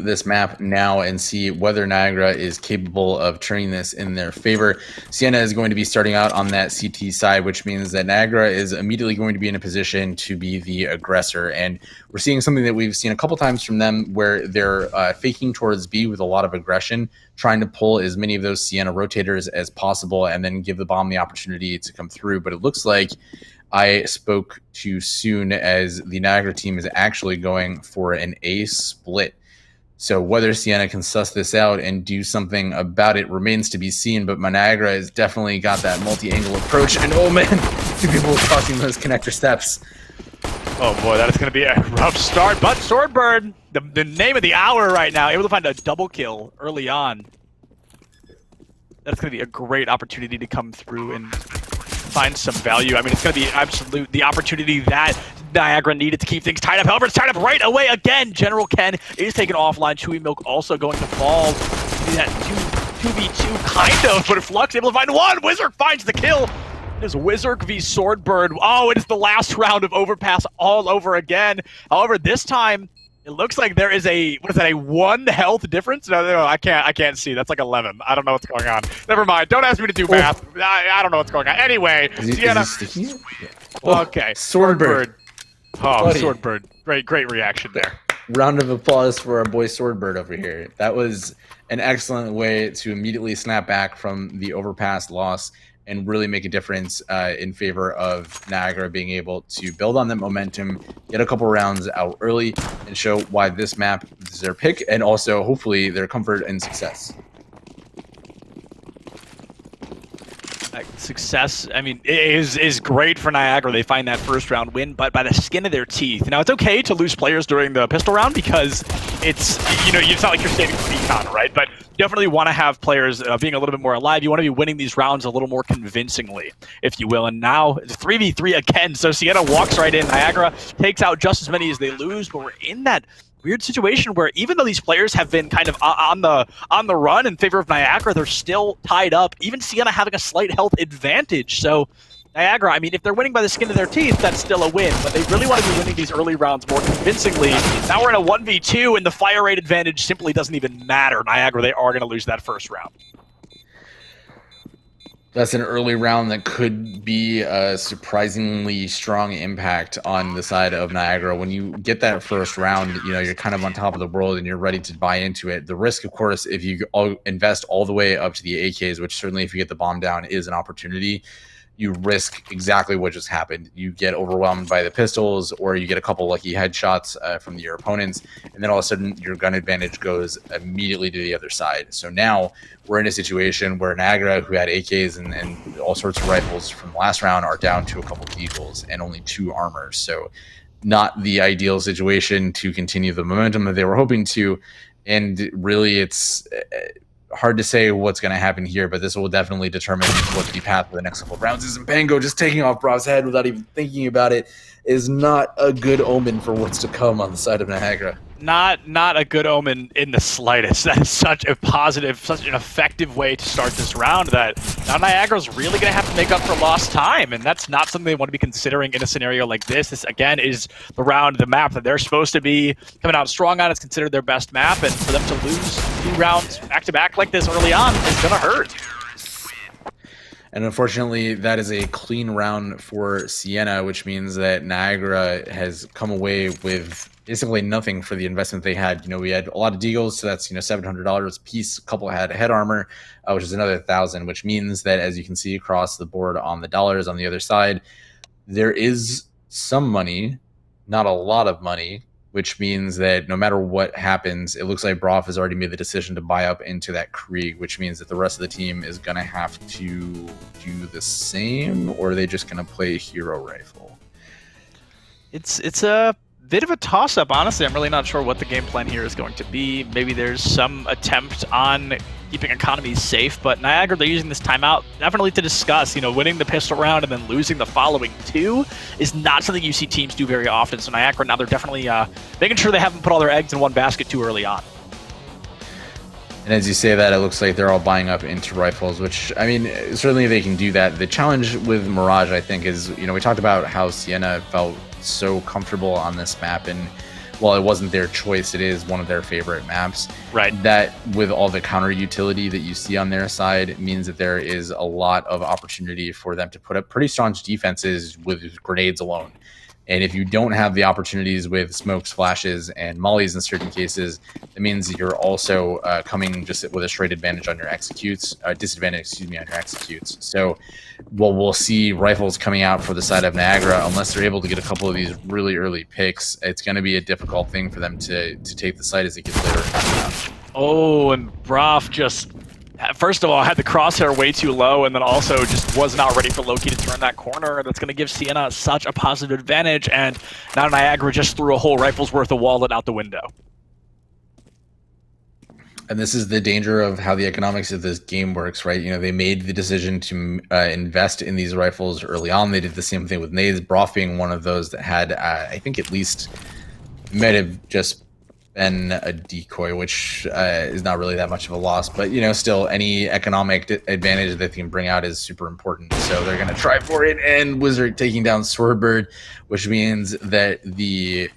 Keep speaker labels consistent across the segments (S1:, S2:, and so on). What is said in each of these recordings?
S1: to this map now and see whether Niagara is capable of turning this in their favor. Siena is going to be starting out on that CT side, which means that Niagara is immediately going to be in a position to be the aggressor. And we're seeing something that we've seen a couple times from them where they're faking towards B with a lot of aggression, trying to pull as many of those Siena rotators as possible and then give the bomb the opportunity to come through. But it looks like I spoke too soon, as the Niagara team is actually going for an A split. So whether Siena can suss this out and do something about it remains to be seen, but Niagara has definitely got that multi-angle approach. And oh man, two people crossing those connector steps.
S2: Oh boy, that is going to be a rough start, but Swordbird, the name of the hour right now, able to find a double kill early on. That's going to be a great opportunity to come through and find some value. I mean, it's going to be absolute the opportunity that Niagara needed to keep things tied up. However, it's tied up right away again. General Ken is taken offline. Chewy Milk also going to fall. That 2v2 kind of, but Flux able to find one. Wizard finds the kill. It is Wizard v Swordbird. Oh, it is the last round of Overpass all over again. However, this time it looks like there is a, what is that, a 1 health difference? No, I can't see. That's like 11. I don't know what's going on. Never mind. Don't ask me to do math. I don't know what's going on. Anyway, Siena. Okay, Swordbird. Oh, buddy. Swordbird. Great reaction there.
S1: Round of applause for our boy Swordbird over here. That was an excellent way to immediately snap back from the Overpass loss and really make a difference in favor of Niagara being able to build on that momentum, get a couple rounds out early, and show why this map is their pick, and also hopefully their comfort and success.
S2: Success, I mean, is great for Niagara. They find that first round win, but by the skin of their teeth. Now, it's okay to lose players during the pistol round because it's, it's not like you're saving for econ, right? But you definitely want to have players being a little bit more alive. You want to be winning these rounds a little more convincingly, if you will. And now it's 3v3 again. So Siena walks right in. Niagara takes out just as many as they lose, but we're in that weird situation where even though these players have been kind of on the run in favor of Niagara, they're still tied up. Even Siena having a slight health advantage. So Niagara, I mean, if they're winning by the skin of their teeth, that's still a win. But they really want to be winning these early rounds more convincingly. Now we're in a 1v2, and the fire rate advantage simply doesn't even matter. Niagara, they are going to lose that first round.
S1: That's an early round that could be a surprisingly strong impact on the side of Niagara. When you get that first round, you're kind of on top of the world and you're ready to buy into it. The risk, of course, if you invest all the way up to the AKs, which certainly if you get the bomb down is an opportunity, you risk exactly what just happened. You get overwhelmed by the pistols, or you get a couple lucky headshots from your opponents, and then all of a sudden your gun advantage goes immediately to the other side. So now we're in a situation where Niagara, who had AKs and all sorts of rifles from the last round, are down to a couple vehicles and only 2 armors. So not the ideal situation to continue the momentum that they were hoping to. And really, it's hard to say what's going to happen here, but this will definitely determine what the path for the next couple of rounds is. And Pango just taking off Brav's head without even thinking about it is not a good omen for what's to come on the side of Niagara.
S2: Not a good omen in the slightest. That is such a positive, such an effective way to start this round that now Niagara's really going to have to make up for lost time, and that's not something they want to be considering in a scenario like this. This, again, is the map that they're supposed to be coming out strong on. It's considered their best map, and for them to lose 2 rounds back-to-back like this early on is going to hurt.
S1: And unfortunately, that is a clean round for Siena, which means that Niagara has come away with basically nothing for the investment they had. We had a lot of deagles, so that's $700 a piece. A couple had head armor, which is another 1,000, which means that, as you can see across the board on the dollars on the other side, there is some money, not a lot of money, which means that no matter what happens, it looks like Brav has already made the decision to buy up into that Krieg, which means that the rest of the team is going to have to do the same, or are they just going to play hero rifle?
S2: It's a bit of a toss-up, honestly. I'm really not sure what the game plan here is going to be. Maybe there's some attempt on keeping economies safe, but Niagara, they're using this timeout definitely to discuss. Winning the pistol round and then losing the following 2 is not something you see teams do very often. So Niagara, now they're definitely making sure they haven't put all their eggs in one basket too early on.
S1: And as you say that, it looks like they're all buying up into rifles, which, I mean, certainly they can do that. The challenge with Mirage, I think, is, we talked about how Siena felt so comfortable on this map, and while it wasn't their choice, it is one of their favorite maps.
S2: Right.
S1: That with all the counter utility that you see on their side means that there is a lot of opportunity for them to put up pretty staunch defenses with grenades alone. And if you don't have the opportunities with smokes, flashes, and mollies in certain cases, that means you're also coming just with a straight advantage on your executes, disadvantage, excuse me, on your executes. So, we'll see rifles coming out for the side of Niagara unless they're able to get a couple of these really early picks. It's going to be a difficult thing for them to take the site as it gets later in the round.
S2: Oh, and Broff just, first of all, had the crosshair way too low, and then also just was not ready for Loki to turn that corner. That's going to give Siena such a positive advantage, and now Niagara just threw a whole rifle's worth of wallet out the window.
S1: And this is the danger of how the economics of this game works, right? You know, they made the decision to invest in these rifles early on. They did the same thing with nades, Broff being one of those that had, I think at least, might have just been a decoy, which is not really that much of a loss. But, you know, still, any economic advantage that they can bring out is super important. So they're going to try for it. And Wizard taking down Swordbird, which means that the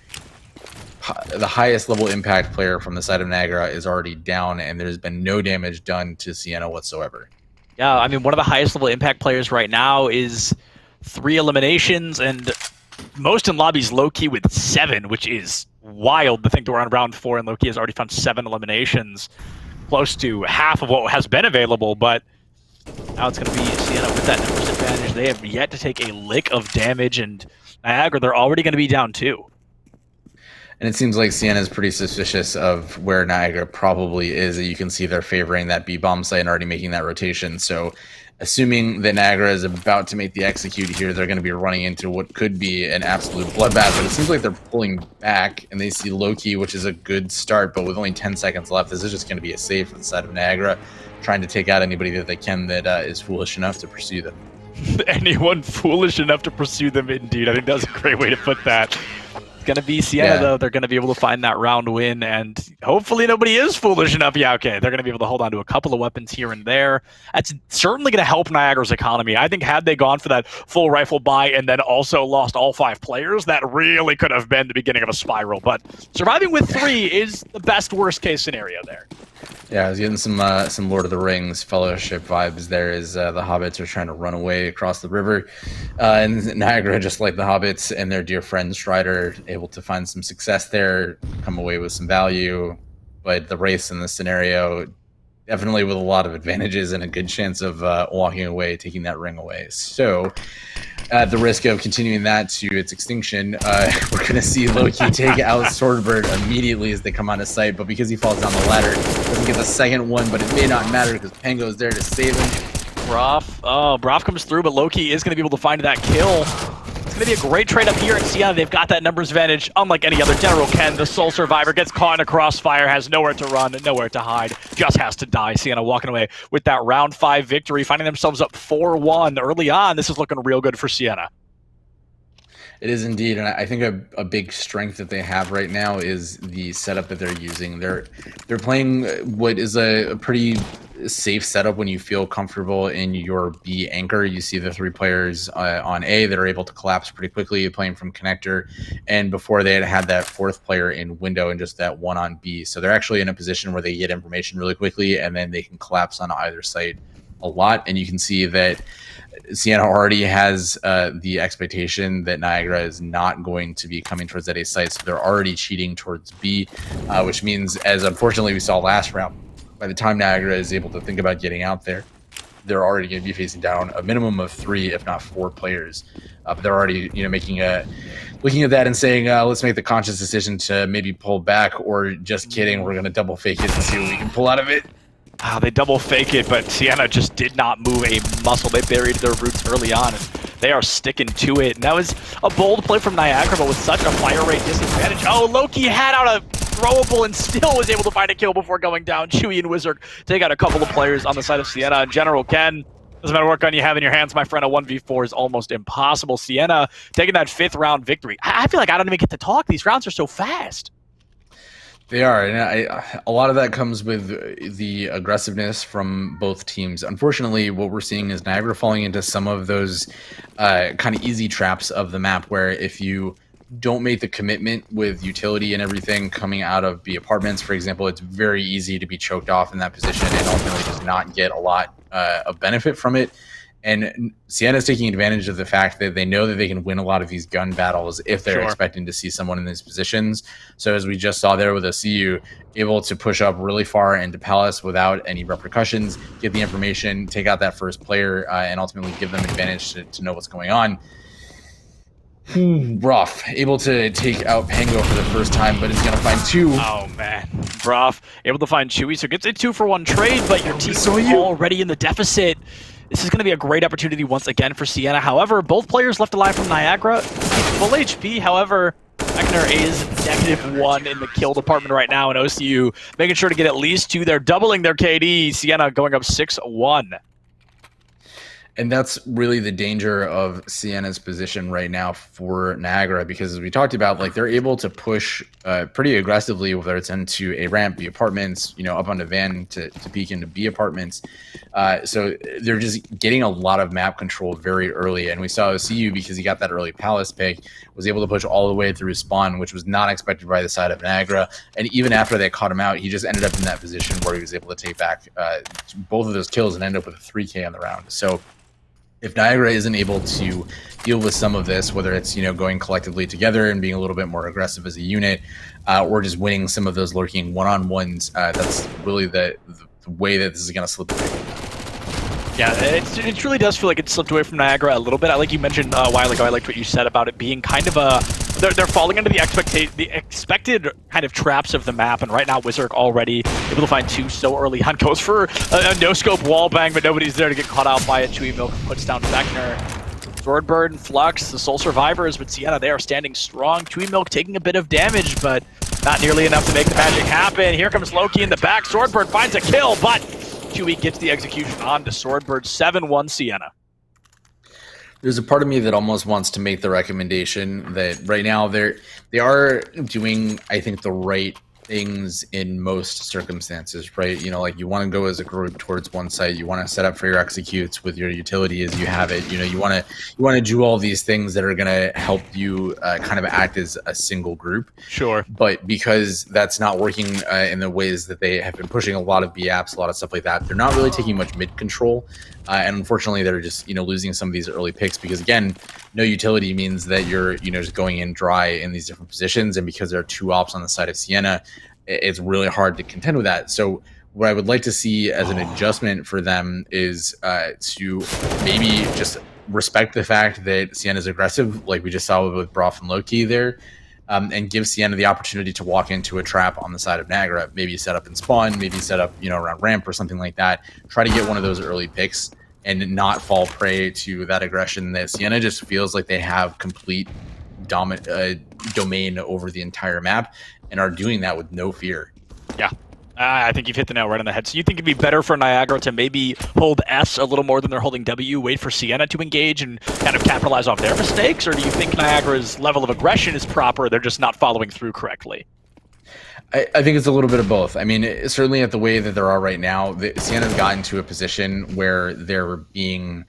S1: highest level impact player from the side of Niagara is already down, and there's been no damage done to Siena whatsoever.
S2: Yeah, I mean, one of the highest level impact players right now is 3 eliminations, and most in lobbies Loki with 7, which is wild to think that we're on round 4 and Loki has already found 7 eliminations, close to half of what has been available. But now it's going to be Siena with that numbers advantage. They have yet to take a lick of damage, and Niagara, they're already going to be down 2.
S1: And it seems like Siena is pretty suspicious of where Niagara probably is. You can see they're favoring that B-bomb site and already making that rotation. So assuming that Niagara is about to make the execute here, they're going to be running into what could be an absolute bloodbath. But it seems like they're pulling back, and they see Loki, which is a good start. But with only 10 seconds left, this is just going to be a save for the side of Niagara, trying to take out anybody that they can that is foolish enough to pursue them.
S2: Anyone foolish enough to pursue them, indeed. I think that's a great way to put that. Going to be Siena, though. They're going to be able to find that round win, and hopefully nobody is foolish enough. Yeah, okay. They're going to be able to hold on to a couple of weapons here and there. That's certainly going to help Niagara's economy. I think had they gone for that full rifle buy and then also lost all 5 players, that really could have been the beginning of a spiral. But surviving with 3 is the best worst-case scenario there.
S1: Yeah, I was getting some Lord of the Rings Fellowship vibes there as the hobbits are trying to run away across the river. And Niagara, just like the hobbits and their dear friend Strider, able to find some success there, come away with some value. But the race in this scenario, definitely with a lot of advantages and a good chance of walking away, taking that ring away. So at the risk of continuing that to its extinction, we're going to see Loki take out Swordbird immediately as they come on his site, but because he falls down the ladder, doesn't get the second one, but it may not matter because Pango is there to save him.
S2: Broff comes through, but Loki is going to be able to find that kill. It's going to be a great trade up here in Siena. They've got that numbers advantage. Unlike any other, General Ken, the sole survivor, gets caught in a crossfire, has nowhere to run, nowhere to hide, just has to die. Siena walking away with that round 5 victory, finding themselves up 4-1 early on. This is looking real good for Siena.
S1: It is indeed, and I think a big strength that they have right now is the setup that they're using. They're playing what is a pretty safe setup when you feel comfortable in your B anchor. You see the 3 players on A that are able to collapse pretty quickly, playing from connector, and before they had that 4th player in window and just that 1 on B. So they're actually in a position where they get information really quickly, and then they can collapse on either site a lot. And you can see that Siena already has the expectation that Niagara is not going to be coming towards that A site, so they're already cheating towards B, which means, as unfortunately we saw last round, by the time Niagara is able to think about getting out there, they're already going to be facing down a minimum of 3, if not 4 players. But they're already, looking at that and saying, let's make the conscious decision to maybe pull back, or just kidding, we're going to double fake it and see what we can pull out of it.
S2: They double fake it, but Siena just did not move a muscle. They buried their roots early on, and they are sticking to it. And that was a bold play from Niagara, but with such a fire rate disadvantage. Oh, Loki had out a throwable and still was able to find a kill before going down. Chewy and Wizard take out a couple of players on the side of Siena. And General Ken, doesn't matter what gun you have in your hands, my friend, a 1v4 is almost impossible. Siena taking that 5th round victory. I feel like I don't even get to talk. These rounds are so fast.
S1: They are, and a lot of that comes with the aggressiveness from both teams. Unfortunately, what we're seeing is Niagara falling into some of those kind of easy traps of the map, where if you don't make the commitment with utility and everything coming out of B apartments, for example, it's very easy to be choked off in that position and ultimately just not get a lot of benefit from it. And Siena's taking advantage of the fact that they know that they can win a lot of these gun battles if they're expecting to see someone in these positions. So as we just saw there with OCU, able to push up really far into Palace without any repercussions, get the information, take out that first player, and ultimately give them advantage to know what's going on. Rough, able to take out Pango for the first time, but is going to find two.
S2: Oh man, rough, able to find Chewy, so gets a 2-for-1 trade, but your team's already in the deficit. This is going to be a great opportunity once again for Siena. However, both players left alive from Niagara. Full HP, however, Wagner is -1 in the kill department right now, and OCU making sure to get at least 2. They're doubling their KD. Siena going up 6-1.
S1: And that's really the danger of Siena's position right now for Niagara, because as we talked about, like they're able to push pretty aggressively, whether it's into A ramp, B apartments, up onto Van to peek into B apartments. So they're just getting a lot of map control very early. And we saw OCU, because he got that early Palace pick, was able to push all the way through spawn, which was not expected by the side of Niagara. And even after they caught him out, he just ended up in that position where he was able to take back both of those kills and end up with a 3K on the round. So if Niagara isn't able to deal with some of this, whether it's going collectively together and being a little bit more aggressive as a unit, or just winning some of those lurking one-on-ones, that's really the way that this is going to slip away.
S2: Yeah, it really does feel like it slipped away from Niagara a little bit. Like you mentioned a while ago, I liked what you said about it being kind of a... They're falling into the expected kind of traps of the map, and right now Wizark already able to find 2 so early on. Goes for a no-scope wall bang, but nobody's there to get caught out by it. Chewy Milk puts down Vector. Swordbird and Flux, the sole survivors, but Siena, they are standing strong. Chewy Milk taking a bit of damage, but not nearly enough to make the magic happen. Here comes Loki in the back. Swordbird finds a kill, but Chewy gets the execution on to Swordbird. 7-1 Siena.
S1: There's a part of me that almost wants to make the recommendation that right now they are doing, I think, the right things in most circumstances, right? Like you want to go as a group towards one site, you want to set up for your executes with your utility as you have it. You want to do all these things that are going to help you kind of act as a single group.
S2: Sure.
S1: But because that's not working in the ways that they have been pushing a lot of B apps, a lot of stuff like that, they're not really taking much mid control. And unfortunately, they're just losing some of these early picks because, again, no utility means that you're just going in dry in these different positions. And because there are 2 ops on the side of Siena, it's really hard to contend with that. So what I would like to see as an adjustment for them is to maybe just respect the fact that Siena is aggressive, like we just saw with Broth and Loki there, and give Siena the opportunity to walk into a trap on the side of Niagara. Maybe set up and spawn, maybe set up around ramp or something like that. Try to get one of those early picks and not fall prey to that aggression that Siena just feels like they have complete domain over the entire map and are doing that with no fear.
S2: Yeah. I think you've hit the nail right on the head. So you think it'd be better for Niagara to maybe hold S a little more than they're holding W, wait for Siena to engage and kind of capitalize off their mistakes? Or do you think Niagara's level of aggression is proper, they're just not following through correctly?
S1: I think it's a little bit of both. I mean, certainly at the way that there are right now, Siena's gotten to a position where they're being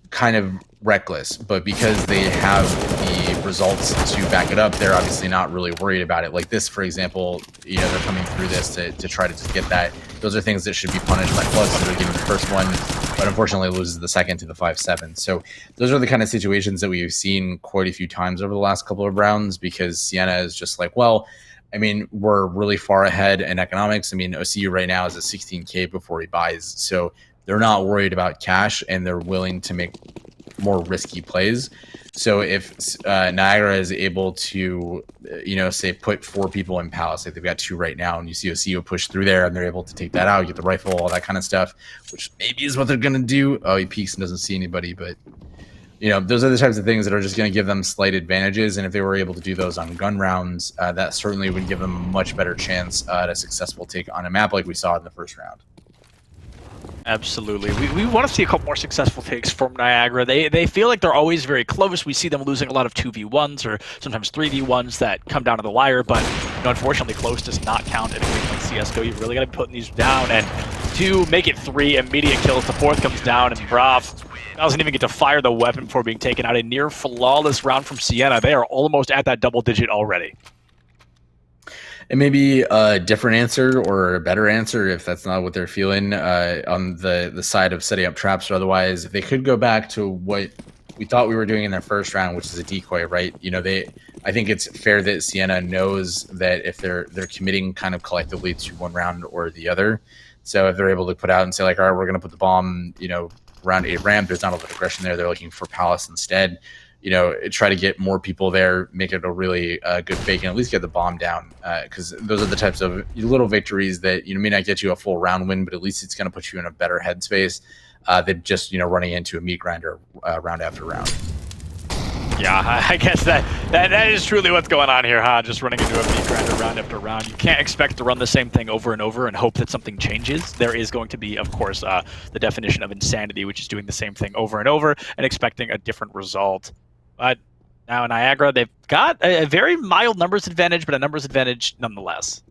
S1: kind of reckless, but because they have the results to back it up, they're obviously not really worried about it. Like this, for example, they're coming through this to try to just get that. Those are things that should be punished by Plus. They're getting the first one, but unfortunately loses the second to the 5-7. So those are the kind of situations that we've seen quite a few times over the last couple of rounds, because Siena is just like, well, I mean, we're really far ahead in economics. I mean, OCU right now is at 16K before he buys. So they're not worried about cash, and they're willing to make more risky plays. So if Niagara is able to, say put 4 people in Palace, like they've got 2 right now, and you see OCU push through there and they're able to take that out, get the rifle, all that kind of stuff, which maybe is what they're going to do. Oh, he peeks and doesn't see anybody, but those are the types of things that are just going to give them slight advantages. And if they were able to do those on gun rounds, that certainly would give them a much better chance at a successful take on a map like we saw in the first round.
S2: Absolutely. We want to see a couple more successful takes from Niagara. They feel like they're always very close. We see them losing a lot of 2v1s or sometimes 3v1s that come down to the wire, but unfortunately close does not count in a game like CSGO. You've really got to be putting these down, and 2, make it 3 immediate kills. The 4th comes down, and Brav doesn't even get to fire the weapon before being taken out. A near flawless round from Siena. They are almost at that double digit already.
S1: It may be a different answer or a better answer if that's not what they're feeling on the side of setting up traps or otherwise. If they could go back to what we thought we were doing in their first round, which is a decoy, right? You know, I think it's fair that Siena knows that if they're committing kind of collectively to one round or the other. So if they're able to put out and say like, all right, we're going to put the bomb, you know, around 8 ramp, there's not a lot of aggression there. They're looking for Palace instead. You know, try to get more people there, make it a really good fake, and at least get the bomb down. Because those are the types of little victories that, you know, may not get you a full round win, but at least it's going to put you in a better headspace than just, you know, running into a meat grinder round after round.
S2: Yeah, I guess that is truly what's going on here, huh? Just running into a meat grinder round after round. You can't expect to run the same thing over and over and hope that something changes. There is going to be, of course, the definition of insanity, which is doing the same thing over and over and expecting a different result. But now in Niagara, they've got a very mild numbers advantage, but a numbers advantage nonetheless.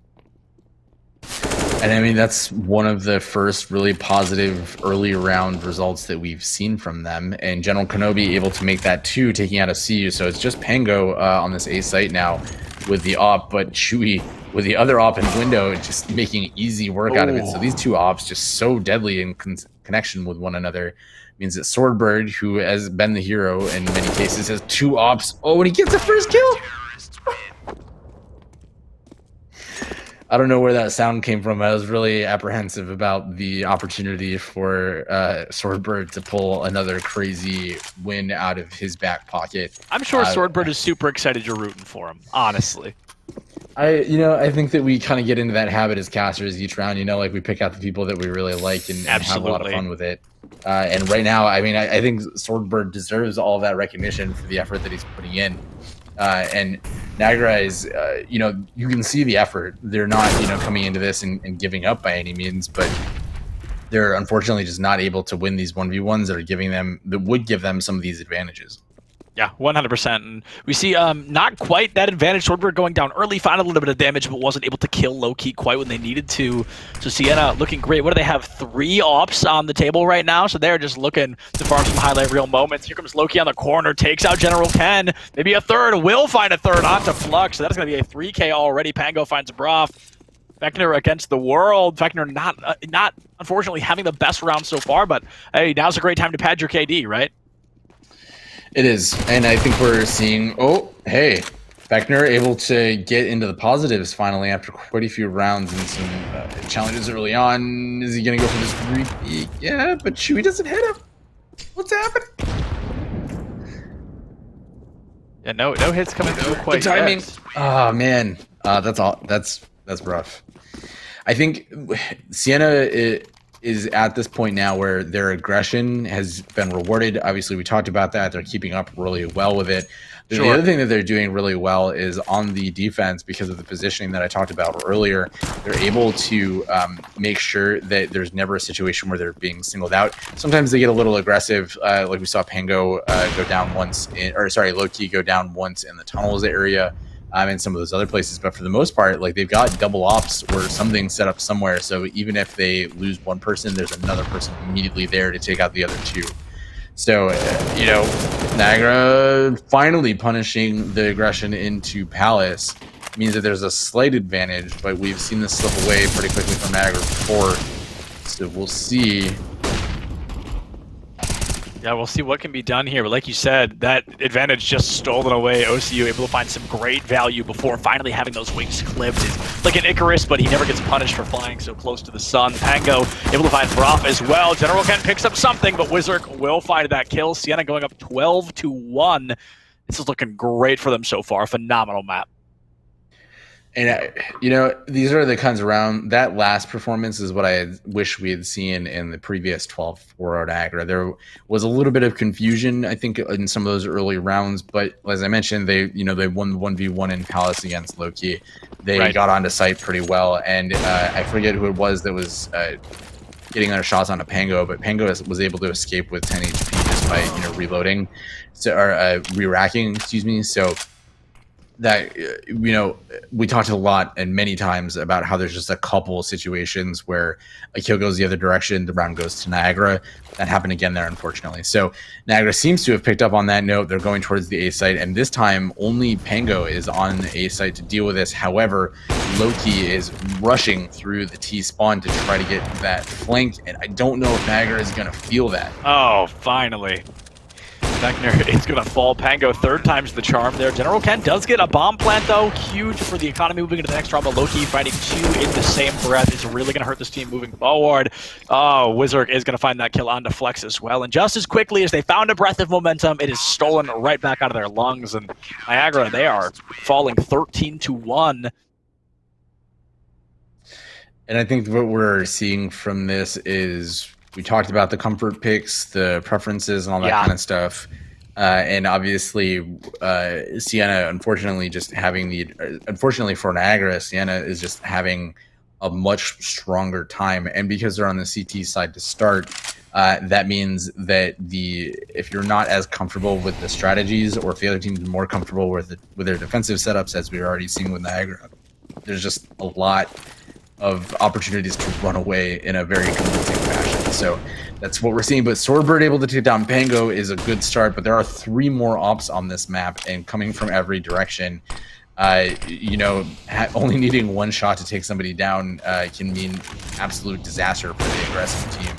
S1: And I mean, that's one of the first really positive early round results that we've seen from them. And General Kenobi able to make that too, taking out a CU. So it's just Pango on this A site now with the op, but Chewy with the other op in window, just making easy work out of it. So these two ops just so deadly in connection with one another. Means that Swordbird, who has been the hero in many cases, has 2 ops. Oh, and he gets the first kill! I don't know where that sound came from. I was really apprehensive about the opportunity for Swordbird to pull another crazy win out of his back pocket.
S2: I'm sure Swordbird is super excited you're rooting for him, honestly.
S1: I think that we kind of get into that habit as casters each round. You know, like we pick out the people that we really like and have a lot of fun with it. And right now, I mean, I think Swordbird deserves all of that recognition for the effort that he's putting in. And Niagara is, you know, you can see the effort. They're not, you know, coming into this and giving up by any means, but they're unfortunately just not able to win these 1v1s that would give them some of these advantages.
S2: Yeah, 100%. And we see not quite that advantage. Swordbird going down early, found a little bit of damage, but wasn't able to kill Low-Key quite when they needed to. So Siena looking great. What do they have? 3 ops on the table right now, so they're just looking to farm some highlight reel moments. Here comes Low-Key on the corner, takes out General Ken. Maybe a third, will find a third onto Flux. So that's going to be a 3K already. Pango finds Broth. Vector against the world. Vector not unfortunately having the best round so far, but hey, now's a great time to pad your KD, right?
S1: It is, and I think we're seeing, oh, hey, Beckner able to get into the positives finally after quite a few rounds and some challenges early on. Is he going to go for this repeat? Yeah, but Chewy doesn't hit him. What's happening?
S2: Yeah, no hits coming through quite
S1: the timing.
S2: Yet.
S1: Oh, man. That's all. That's rough. I think Siena is at this point now where their aggression has been rewarded. Obviously, we talked about that. They're keeping up really well with it. Sure. The other thing that they're doing really well is on the defense, because of the positioning that I talked about earlier, they're able to make sure that there's never a situation where they're being singled out. Sometimes they get a little aggressive, like we saw Pango go down once, Low-Key go down once in the tunnels area. And some of those other places, but for the most part, like they've got double ops or something set up somewhere. So even if they lose one person, there's another person immediately there to take out the other 2. So, you know, Niagara finally punishing the aggression into Palace means that there's a slight advantage, but we've seen this slip away pretty quickly from Niagara before. So we'll see.
S2: Yeah, we'll see what can be done here. But like you said, that advantage just stolen away. OCU able to find some great value before finally having those wings clipped. It's like an Icarus, but he never gets punished for flying so close to the sun. Pango able to find Broth as well. General Ken picks up something, but Wizard will find that kill. Siena going up 12-1. This is looking great for them so far. Phenomenal map.
S1: And, you know, these are the kinds of round, that last performance is what I wish we had seen in the previous 12-4 Niagara. There was a little bit of confusion, I think, in some of those early rounds, but as I mentioned, they won 1v1 in Palace against Low-Key. They got onto site pretty well, and I forget who it was that was getting their shots onto Pango, but Pango was able to escape with 10 HP just by, reloading, or re-racking, excuse me, so... that we talked a lot and many times about how there's just a couple of situations where a kill goes the other direction, the round goes to Niagara. That happened again there, unfortunately. So Niagara seems to have picked up on that note. They're going towards the A site, and this time only Pango is on the A site to deal with this. However, Loki is rushing through the T spawn to try to get that flank, and I don't know if Niagara is going to feel that.
S2: Oh, finally. Vector is going to fall. Pango, third time's the charm there. General Ken does get a bomb plant, though. Huge for the economy moving into the next round, but Loki fighting two in the same breath is really going to hurt this team moving forward. Oh, Wizard is going to find that kill onto Flex as well. And just as quickly as they found a breath of momentum, it is stolen right back out of their lungs. And Niagara, they are falling 13-1.
S1: And I think what we're seeing from this is we talked about the comfort picks, the preferences, and all that kind of stuff. And obviously, Siena, unfortunately, unfortunately for Niagara, Siena is just having a much stronger time. And because they're on the CT side to start, that means that if you're not as comfortable with the strategies, or if the other team is more comfortable with their defensive setups, as we're already seeing with Niagara, there's just a lot of opportunities to run away in a very convincing fashion. So that's what we're seeing. But Swordbird able to take down Pango is a good start, but there are 3 more ops on this map, and coming from every direction. Only needing 1 shot to take somebody down can mean absolute disaster for the aggressive team.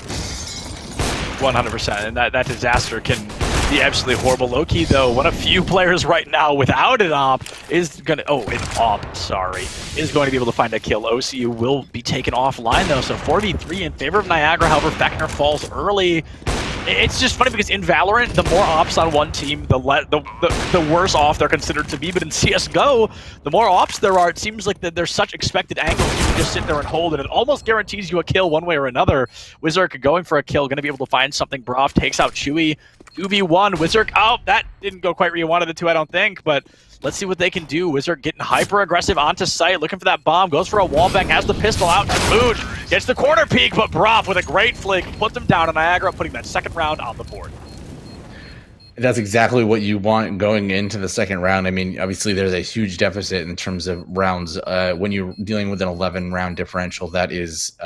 S2: 100%, and that disaster can be absolutely horrible. Loki, though, one of few players right now without an op is going to... Oh, an op, sorry. Is going to be able to find a kill. OCU will be taken offline, though, so 4v3 in favor of Niagara. However, Fechner falls early. It's just funny because in Valorant, the more ops on one team, the worse off they're considered to be. But in CSGO, the more ops there are, it seems like that there's such expected angles. You can just sit there and hold, and it almost guarantees you a kill one way or another. Wizard going for a kill, going to be able to find something. Broff takes out Chewy. 2v1. Wizard, oh, that didn't go quite where you wanted it to, I don't think, but let's see what they can do. Wizard getting hyper-aggressive onto site, looking for that bomb, goes for a wallbang, has the pistol out, Mooch gets the corner peek, but Broff with a great flick puts him down on Niagara, putting that second round on the board.
S1: That's exactly what you want going into the second round. I mean, obviously there's a huge deficit in terms of rounds. When you're dealing with an 11-round differential, that is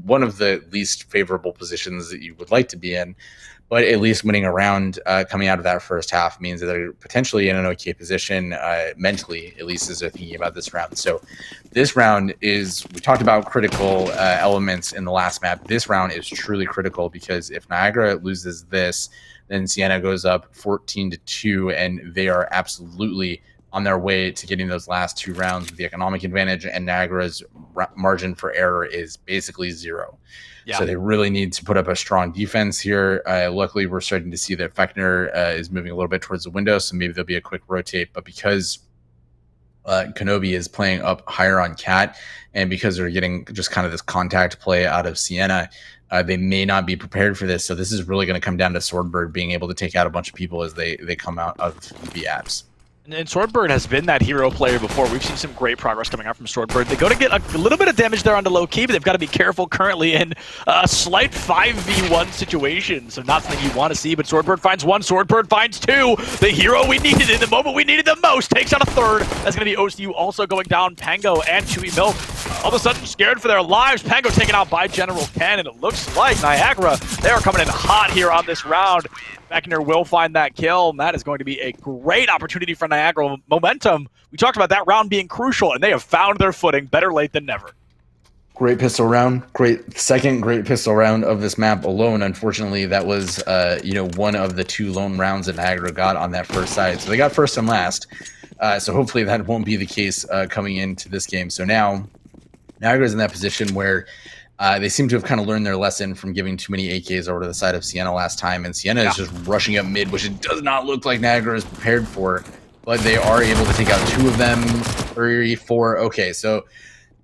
S1: one of the least favorable positions that you would like to be in. But at least winning a round coming out of that first half means that they're potentially in an okay position mentally, at least as they're thinking about this round. So this round we talked about critical elements in the last map. This round is truly critical because if Niagara loses this, then Siena goes up 14-2, and they are absolutely on their way to getting those last 2 rounds with the economic advantage, and Niagara's margin for error is basically 0. Yeah. So they really need to put up a strong defense here. Luckily, we're starting to see that Fechner is moving a little bit towards the window, so maybe there'll be a quick rotate. But because Kenobi is playing up higher on Cat, and because they're getting just kind of this contact play out of Siena, they may not be prepared for this. So this is really going to come down to Swordbird being able to take out a bunch of people as they come out of the apps.
S2: And Swordbird has been that hero player before. We've seen some great progress coming out from Swordbird. They go to get a little bit of damage there onto low key, but they've got to be careful currently in a slight 5v1 situation. So not something you want to see, but Swordbird finds 1, Swordbird finds 2. The hero we needed in the moment we needed the most takes out a 3rd. That's going to be OCU also going down. Pango and Chewy Milk all of a sudden scared for their lives. Pango taken out by General Ken, and it looks like Niagara, they are coming in hot here on this round. Fechner will find that kill, and that is going to be a great opportunity for Niagara. Momentum, we talked about that round being crucial, and they have found their footing. Better late than never.
S1: Great pistol round. Second great pistol round of this map alone. Unfortunately, that was one of the 2 lone rounds that Niagara got on that first side. So they got first and last. So hopefully that won't be the case coming into this game. So now Niagara's in that position where they seem to have kind of learned their lesson from giving too many AKs over to the side of Siena last time, and Siena is just rushing up mid, which it does not look like Niagara is prepared for, but they are able to take out 2 of them, 3, 4. Okay, so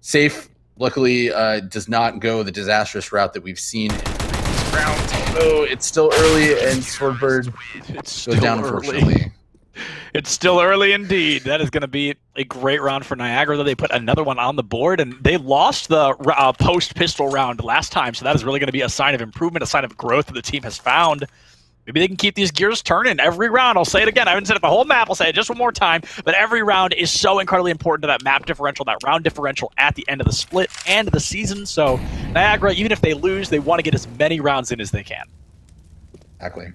S1: safe, luckily, does not go the disastrous route that we've seen in previous rounds. Oh, it's still early, and Swordbird goes down, unfortunately.
S2: It's still early indeed. That is going to be a great round for Niagara, though they put another one on the board, and they lost the post-pistol round last time, so that is really going to be a sign of improvement, a sign of growth that the team has found. Maybe they can keep these gears turning every round. I'll say it again. I haven't said it the whole map. I'll say it just one more time. But every round is so incredibly important to that map differential, that round differential at the end of the split and the season. So Niagara, even if they lose, they want to get as many rounds in as they can.
S1: Exactly.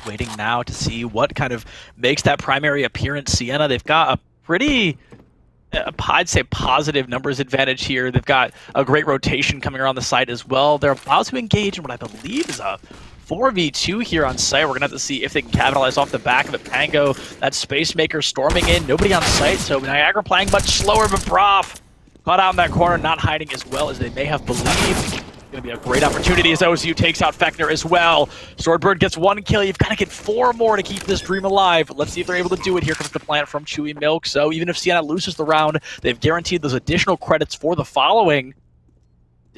S2: Waiting now to see what kind of makes that primary appearance. Siena, they've got a pretty... I'd say positive numbers advantage here. They've got a great rotation coming around the site as well. They're about to engage in what I believe is a 4v2 here on site. We're going to have to see if they can capitalize off the back of it. Pango, that Space Maker storming in. Nobody on site, so Niagara playing much slower, but Broth caught out in that corner, not hiding as well as they may have believed. Going to be a great opportunity as OZU takes out Fechner as well. Swordbird gets 1 kill. You've got to get 4 more to keep this dream alive. Let's see if they're able to do it. Here comes the plant from Chewy Milk. So even if Siena loses the round, they've guaranteed those additional credits for the following.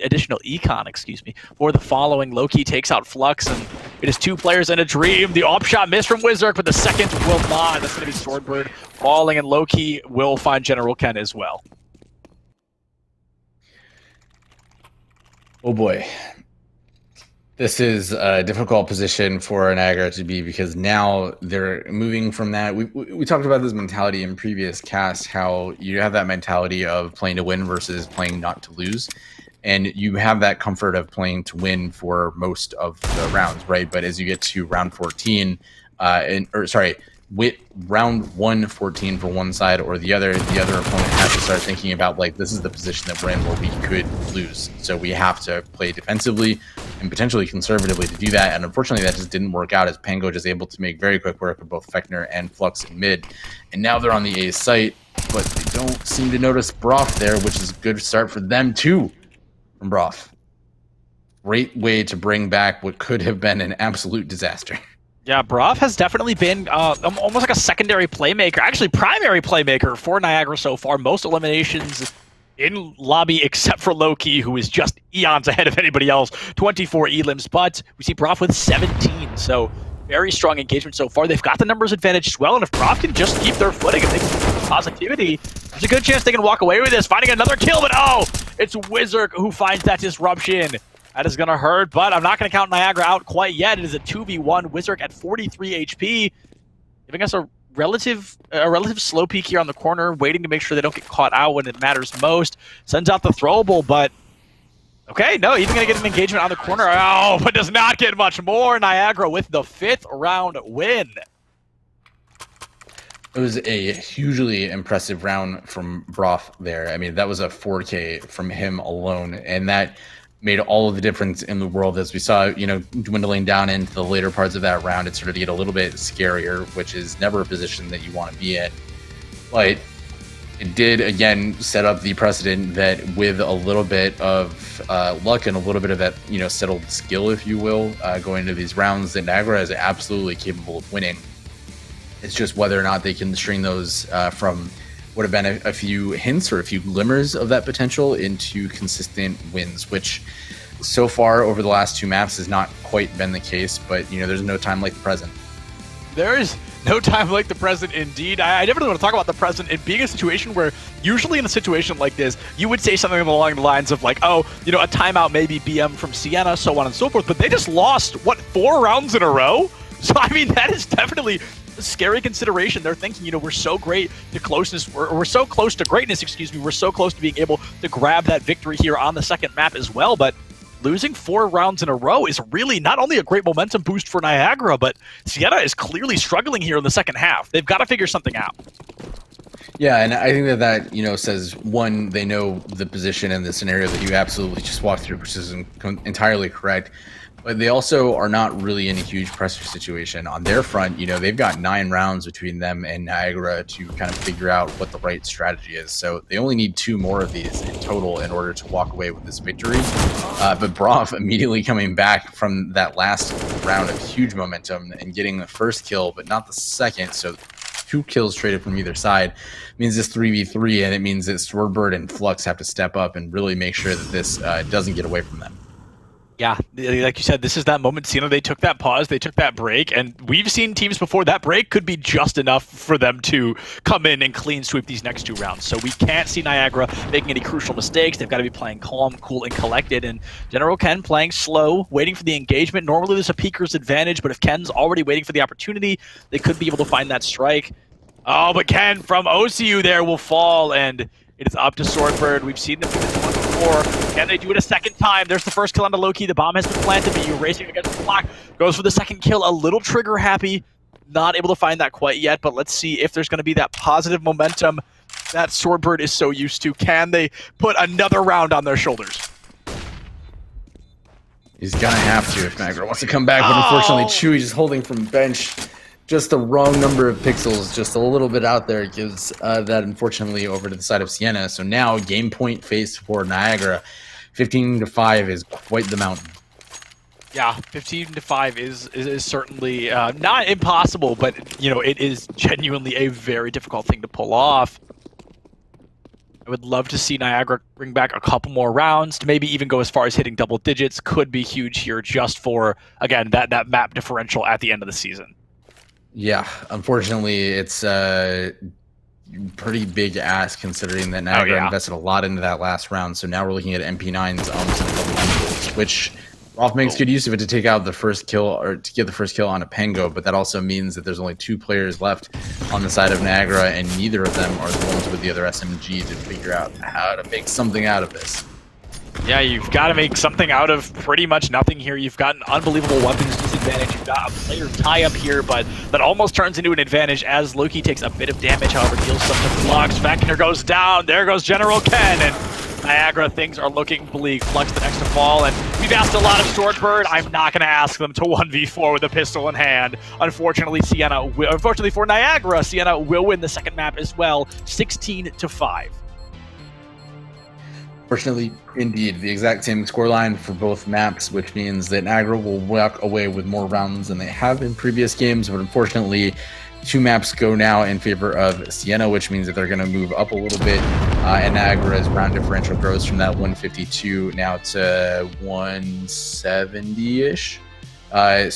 S2: Additional econ, excuse me, for the following. Loki takes out Flux, and it is 2 players and a dream. The op shot missed from Wizark, but the second will not. That's going to be Swordbird falling, and Loki will find General Ken as well.
S1: Oh boy. This is a difficult position for Niagara to be, because now they're moving from that. We talked about this mentality in previous casts, how you have that mentality of playing to win versus playing not to lose. And you have that comfort of playing to win for most of the rounds, right? But as you get to round 14, with round 114 for one side or the other opponent has to start thinking about, like, this is the position that we're in where we could lose. So we have to play defensively and potentially conservatively to do that. And unfortunately, that just didn't work out, as Pango just able to make very quick work of both Fechner and Flux in mid. And now they're on the A site, but they don't seem to notice Broth there, which is a good start for them too from Broth. Great way to bring back what could have been an absolute disaster.
S2: Yeah, Broth has definitely been almost like a secondary playmaker, actually primary playmaker for Niagara so far. Most eliminations in lobby except for Loki, who is just eons ahead of anybody else, 24 elims, but we see Broth with 17, so very strong engagement so far. They've got the numbers advantage as well, and if Broth can just keep their footing and make some positivity, there's a good chance they can walk away with this, finding another kill, but oh, it's Wizark who finds that disruption. That is going to hurt, but I'm not going to count Niagara out quite yet. It is a 2v1. Wizark at 43 HP, giving us a relative slow peek here on the corner, waiting to make sure they don't get caught out when it matters most. Sends out the throwable, but okay, no, even going to get an engagement on the corner. Oh, but does not get much more. Niagara with the 5th round win.
S1: It was a hugely impressive round from Broth there. I mean, that was a 4K from him alone, and that made all of the difference in the world. As we saw, dwindling down into the later parts of that round, it started to get a little bit scarier, which is never a position that you want to be in. But it did, again, set up the precedent that with a little bit of luck and a little bit of that, settled skill, if you will, going into these rounds, that Niagara is absolutely capable of winning. It's just whether or not they can string those from would have been a few hints or a few glimmers of that potential into consistent wins, which so far over the last 2 maps has not quite been the case. But there's no time like the present.
S2: There is no time like the present, indeed. I definitely want to talk about the present and being a situation where usually in a situation like this, you would say something along the lines of like, oh, a timeout, maybe BM from Siena, so on and so forth. But they just lost, 4 rounds in a row? So, I mean, that is definitely a scary consideration. They're thinking, we're so great to closeness, we're so close to greatness, we're so close to being able to grab that victory here on the second map as well, but losing 4 rounds in a row is really not only a great momentum boost for Niagara, but Siena is clearly struggling here in the second half. They've got to figure something out.
S1: Yeah, and I think that says, one, they know the position and the scenario that you absolutely just walked through, which is entirely correct. But they also are not really in a huge pressure situation. On their front, they've got 9 rounds between them and Niagara to kind of figure out what the right strategy is. So they only need 2 more of these in total in order to walk away with this victory. But Broth immediately coming back from that last round of huge momentum and getting the first kill, but not the second. So 2 kills traded from either side means this 3v3, and it means that Swordbird and Flux have to step up and really make sure that this doesn't get away from them.
S2: Yeah, like you said, this is that moment. Siena, they took that pause, they took that break, and we've seen teams before that break could be just enough for them to come in and clean sweep these next 2 rounds. So we can't see Niagara making any crucial mistakes. They've got to be playing calm, cool, and collected. And General Ken playing slow, waiting for the engagement. Normally there's a peeker's advantage, but if Ken's already waiting for the opportunity, they could be able to find that strike. Oh, but Ken from OCU there will fall, and it is up to Swordbird. We've seen them do this once before. Can they do it a second time? There's the first kill on the Loki. The bomb has been planted, but you're racing against the clock. Goes for the second kill, a little trigger happy. Not able to find that quite yet, but let's see if there's going to be that positive momentum that Swordbird is so used to. Can they put another round on their shoulders?
S1: He's gonna have to if Niagara wants to come back, but unfortunately Chewy just holding from bench. Just the wrong number of pixels, just a little bit out there, gives that unfortunately over to the side of Siena. So now game point face for Niagara. 15-5 is quite the mountain.
S2: Yeah, 15-5 is certainly not impossible, but you know, it is genuinely a very difficult thing to pull off. I would love to see Niagara bring back a couple more rounds to maybe even go as far as hitting double digits. Could be huge here just for, again, that map differential at the end of the season.
S1: Yeah, unfortunately, it's a pretty big ask considering that Niagara invested a lot into that last round. So now we're looking at MP9's which Rolf makes good use of it to take out the first kill, or to get the first kill on a Pengo, but that also means that there's only 2 players left on the side of Niagara, and neither of them are the ones with the other SMG to figure out how to make something out of this.
S2: Yeah, you've got to make something out of pretty much nothing here. You've got an unbelievable weapons disadvantage. You've got a player tie-up here, but that almost turns into an advantage as Loki takes a bit of damage, however, deals some to Flux. Vector goes down. There goes General Ken, and Niagara, things are looking bleak. Flux the next to fall, and we've asked a lot of Swordbird. I'm not going to ask them to 1v4 with a pistol in hand. Unfortunately, unfortunately for Niagara, Siena will win the second map as well, 16-5.
S1: Fortunately, indeed, the exact same scoreline for both maps, which means that Niagara will walk away with more rounds than they have in previous games. But unfortunately, 2 maps go now in favor of Siena, which means that they're going to move up a little bit. And Niagara's round differential grows from that 152 now to 170-ish.